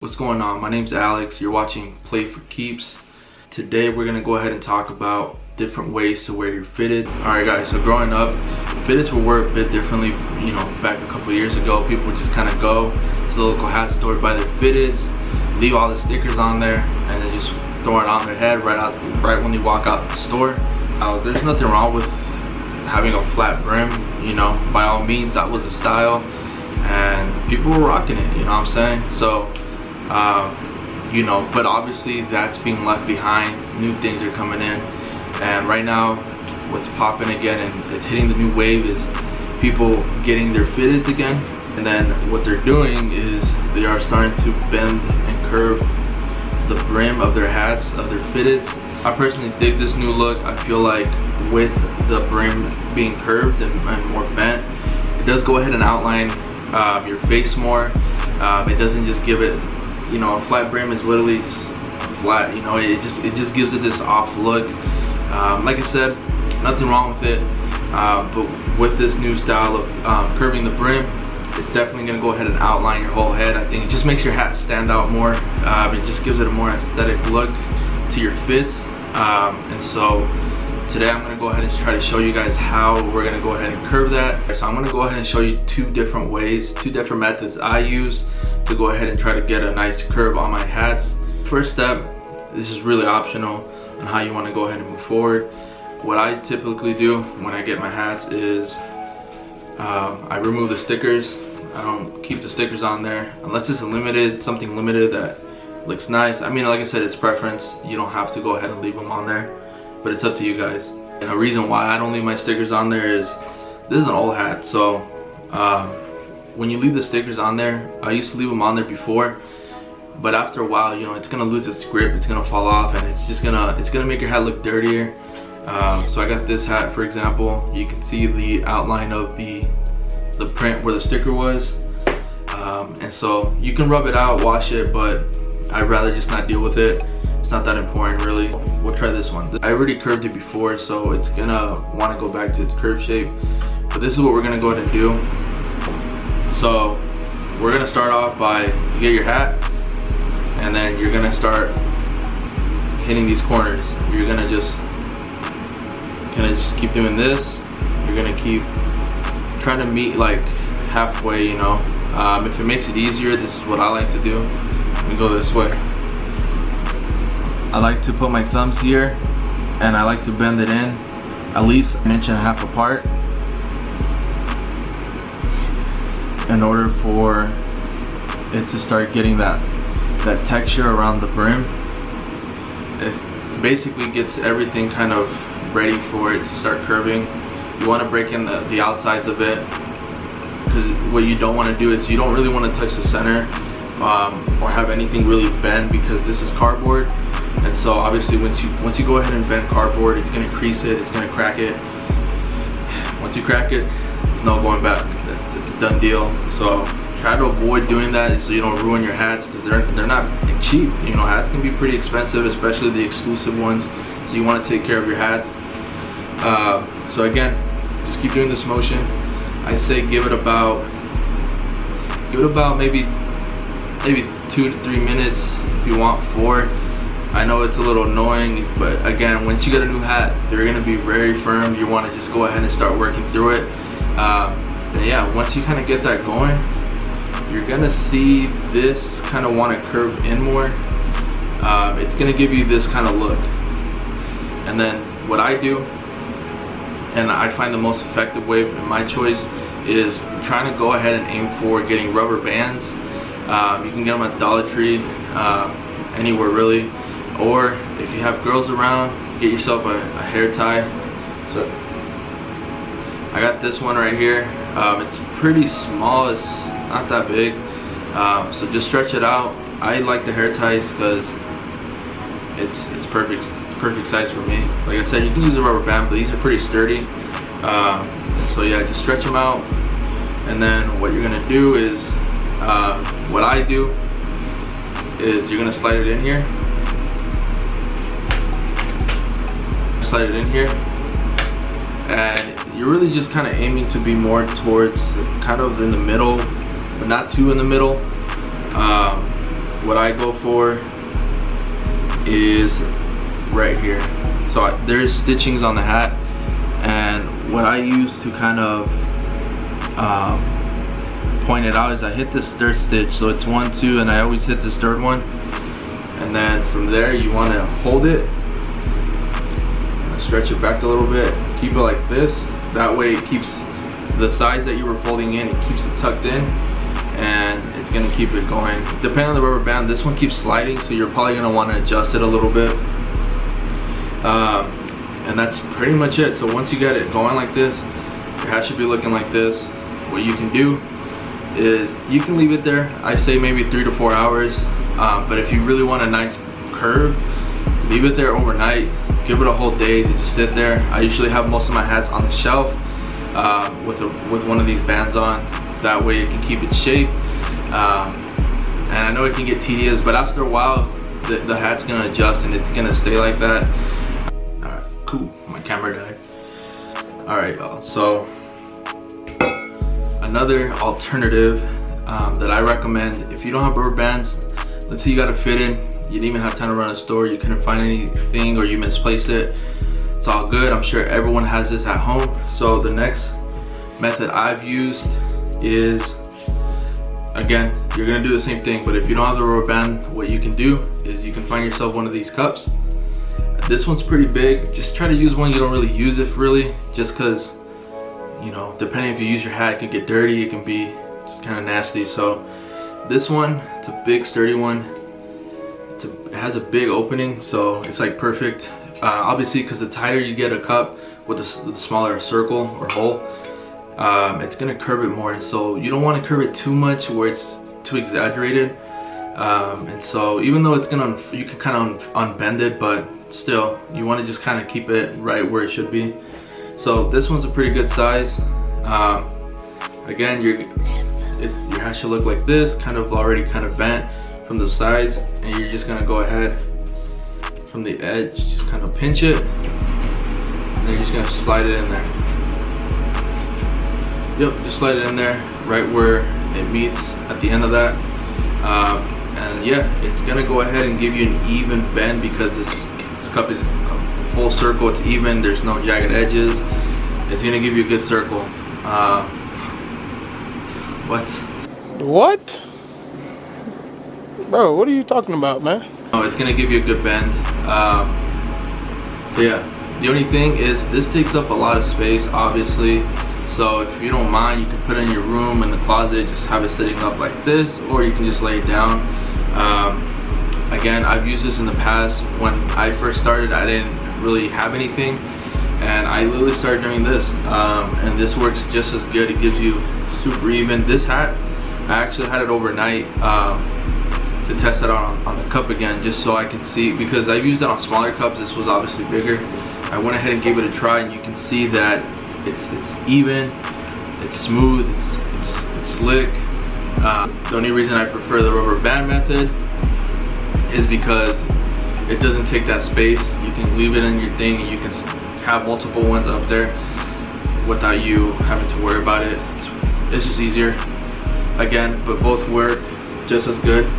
What's going on? My name's Alex. You're watching Play for Keeps. Today we're gonna go ahead and talk about different ways to wear your fitted. Alright guys, so growing up, fitteds were worn a bit differently. You know, back a couple years ago, people would just kind of go to the local hat store, buy their fitteds, leave all the stickers on there, and then just throw it on their head right when they walk out the store. There's nothing wrong with having a flat brim, you know, by all means, that was the style and people were rocking it, you know what I'm saying? So you know, but obviously that's being left behind. New things are coming in, and right now what's popping again and it's hitting the new wave is people getting their fitteds again. And then what they're doing is they are starting to bend and curve the brim of their hats, of their fitteds. I personally dig this new look. I feel like with the brim being curved and more bent, it does go ahead and outline your face more. It doesn't just give it, you know, a flat brim is literally just flat, you know, it just gives it this off look. Like I said, nothing wrong with it, but with this new style of curving the brim, it's definitely going to go ahead and outline your whole head. I think it just makes your hat stand out more. It just gives it a more aesthetic look to your fits. And so today I'm going to go ahead and try to show you guys how we're going to go ahead and curve that. So I'm going to go ahead and show you two different ways, two different methods I use to go ahead and try to get a nice curve on my hats. First step, this is really optional on how you want to go ahead and move forward. What I typically do when I get my hats is I remove the stickers. I don't keep the stickers on there unless it's something limited that looks nice. I mean, like I said, it's preference. You don't have to go ahead and leave them on there, but it's up to you guys. And a reason why I don't leave my stickers on there is this is an old hat, so when you leave the stickers on there, I used to leave them on there before, but after a while, you know, it's gonna lose its grip, it's gonna fall off, and it's gonna make your hat look dirtier. So I got this hat, for example. You can see the outline of the print where the sticker was, and so you can rub it out, wash it, but I'd rather just not deal with it. It's not that important, really. We'll try this one. I already curved it before, so it's gonna want to go back to its curve shape, but this is what we're gonna go ahead and do. So we're gonna start off by, you get your hat, and then you're gonna start hitting these corners. You're gonna just keep doing this. You're gonna keep trying to meet like halfway, you know. If it makes it easier, this is what I like to do. We go this way. I like to put my thumbs here and I like to bend it in at least 1.5 inches apart in order for it to start getting that texture around the brim. It basically gets everything kind of ready for it to start curving. You want to break in the outsides of it, because what you don't want to do is you don't really want to touch the center or have anything really bend, because this is cardboard, and so obviously once you go ahead and bend cardboard, it's going to crease it, it's going to crack it. Once you crack it, there's no going back. It's a done deal. So try to avoid doing that so you don't ruin your hats, because they're not cheap. You know, hats can be pretty expensive, especially the exclusive ones. So you want to take care of your hats. So again, just keep doing this motion. I say give it about maybe 2 to 3 minutes if you want 4. I know it's a little annoying, but again, once you get a new hat, they're gonna be very firm. You want to just go ahead and start working through it. And yeah, once you kind of get that going, you're gonna see this kind of want to curve in more. It's gonna give you this kind of look. And then what I do, and I find the most effective way in my choice, is trying to go ahead and aim for getting rubber bands. You can get them at Dollar Tree, anywhere really, or if you have girls around, get yourself a hair tie. So I got this one right here. It's pretty small, it's not that big, so just stretch it out. I like the hair ties because it's perfect size for me. Like I said, you can use a rubber band, but these are pretty sturdy. So yeah, just stretch them out, and then what you're gonna do is, what I do is you're gonna slide it in here. Slide it in here, and you're really just kind of aiming to be more towards kind of in the middle, but not too in the middle. what I go for is right here. So there's stitchings on the hat, and what I use to kind of point it out is I hit this third stitch. So it's 1, 2, and I always hit this third one, and then from there you want to hold it, stretch it back a little bit, keep it like this. That way it keeps the size that you were folding in, it keeps it tucked in, and it's gonna keep it going. Depending on the rubber band, this one keeps sliding, so you're probably gonna want to adjust it a little bit. And that's pretty much it. So once you get it going like this, your hat should be looking like this. What you can do is you can leave it there. I say maybe 3 to 4 hours, but if you really want a nice curve, leave it there overnight. Give it a whole day to just sit there. I usually have most of my hats on the shelf with one of these bands on. That way it can keep its shape. And I know it can get tedious, but after a while, the hat's gonna adjust and it's gonna stay like that. All right, cool. My camera died. All right, y'all. So another alternative that I recommend, if you don't have rubber bands, let's say you got a fitted, you didn't even have time to run a store, you couldn't find anything, or you misplaced it, it's all good. I'm sure everyone has this at home. So the next method I've used is, again, you're gonna do the same thing, but if you don't have the rubber band, what you can do is you can find yourself one of these cups. This one's pretty big. Just try to use one you don't really use it really, just because, you know, depending if you use your hat, it could get dirty, it can be just kind of nasty. So this one, it's a big sturdy one. It has a big opening, so it's like perfect. Obviously, because the tighter you get a cup with the smaller circle or hole, it's gonna curve it more. And so you don't want to curve it too much where it's too exaggerated. And so even though it's gonna, you can kind of unbend it, but still you want to just kind of keep it right where it should be. So this one's a pretty good size. Again, your hat should look like this, kind of already kind of bent from the sides, and you're just gonna go ahead from the edge, just kind of pinch it, and then you're just gonna slide it in there. Yep, just slide it in there right where it meets at the end of that. And yeah, it's gonna go ahead and give you an even bend because this cup is a full circle, it's even, there's no jagged edges. It's gonna give you a good circle. What? Bro, what are you talking about, man? Oh, it's gonna give you a good bend. So yeah, the only thing is this takes up a lot of space, obviously. So if you don't mind, you can put it in your room, in the closet, just have it sitting up like this, or you can just lay it down. Again, I've used this in the past. When I first started, I didn't really have anything, and I literally started doing this, and this works just as good. It gives you super even. This hat, I actually had it overnight to test it out on the cup again, just so I can see, because I've used it on smaller cups. This was obviously bigger. I went ahead and gave it a try, and you can see that it's even, it's smooth, it's slick. The only reason I prefer the rubber band method is because it doesn't take that space. You can leave it in your thing, and you can have multiple ones up there without you having to worry about it. It's just easier. Again, but both work just as good.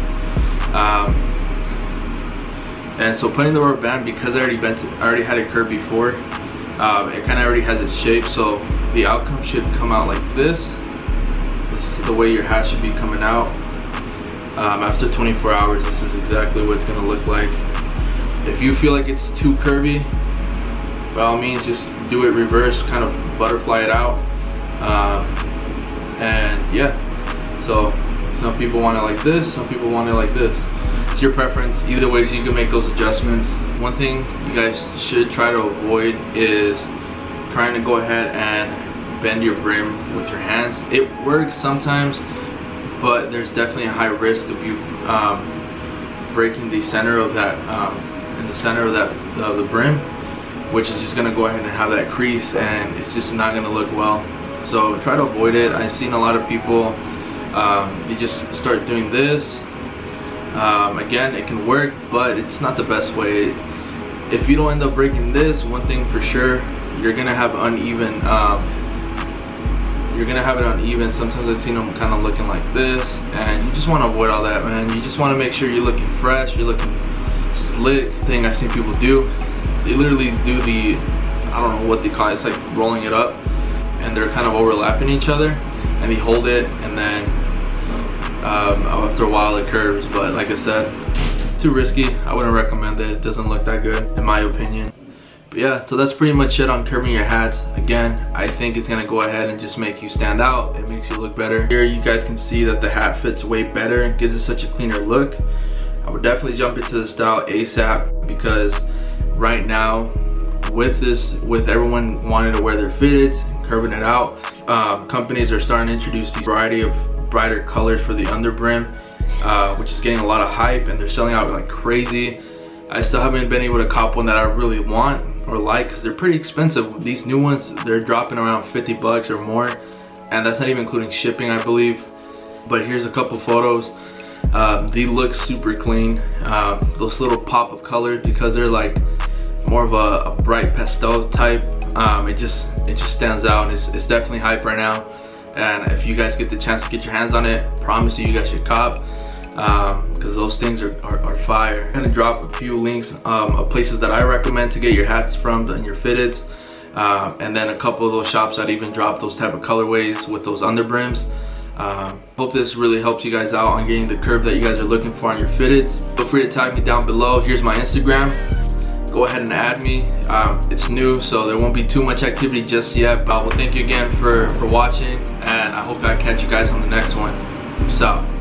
And so putting the rubber band, because I already had it curved before, it kind of already has its shape, so the outcome should come out like this. This is the way your hat should be coming out. After 24 hours, this is exactly what it's gonna look like. If you feel like it's too curvy, by all means, just do it reverse, kind of butterfly it out. And yeah, so some people want it like this, some people want it like this. It's your preference. Either way, you can make those adjustments. One thing you guys should try to avoid is trying to go ahead and bend your brim with your hands. It works sometimes, but there's definitely a high risk of you breaking the center of that, in the center of the brim, which is just gonna go ahead and have that crease, and it's just not gonna look well. So try to avoid it. I've seen a lot of people, they just start doing this. Again, it can work, but it's not the best way. If you don't end up breaking this, one thing for sure, you're gonna have uneven You're gonna have it uneven. Sometimes I've seen them kind of looking like this, and you just want to avoid all that, man. You just want to make sure you're looking fresh, you're looking slick. Thing I've seen people do, they literally do the, I don't know what they call it, it's like rolling it up, and they're kind of overlapping each other, and they hold it, and then after a while it curves. But like I said, too risky. I wouldn't recommend it. It doesn't look that good in my opinion. But yeah, so that's pretty much it on curving your hats. Again, I think it's gonna go ahead and just make you stand out. It makes you look better. Here you guys can see that the hat fits way better and gives it such a cleaner look. I would definitely jump into the style ASAP, because right now with everyone wanting to wear their fitteds, curving it out, companies are starting to introduce these variety of brighter colors for the under brim, which is getting a lot of hype, and they're selling out like crazy. I still haven't been able to cop one that I really want or like, because they're pretty expensive. These new ones, they're dropping around 50 bucks or more, and that's not even including shipping, I believe. But here's a couple photos. They look super clean. Those little pop of colors, because they're like more of a bright pastel type, it just stands out, and it's definitely hype right now. And if you guys get the chance to get your hands on it, I promise you guys should cop, because those things are fire. I'm gonna drop a few links of places that I recommend to get your hats from and your fitteds, and then a couple of those shops that even drop those type of colorways with those under brims. Hope this really helps you guys out on getting the curve that you guys are looking for on your fitteds. Feel free to tag me down below. Here's my Instagram. Go ahead and add me. It's new, so there won't be too much activity just yet, but well, thank you again for watching, and I hope I catch you guys on the next one. Peace out.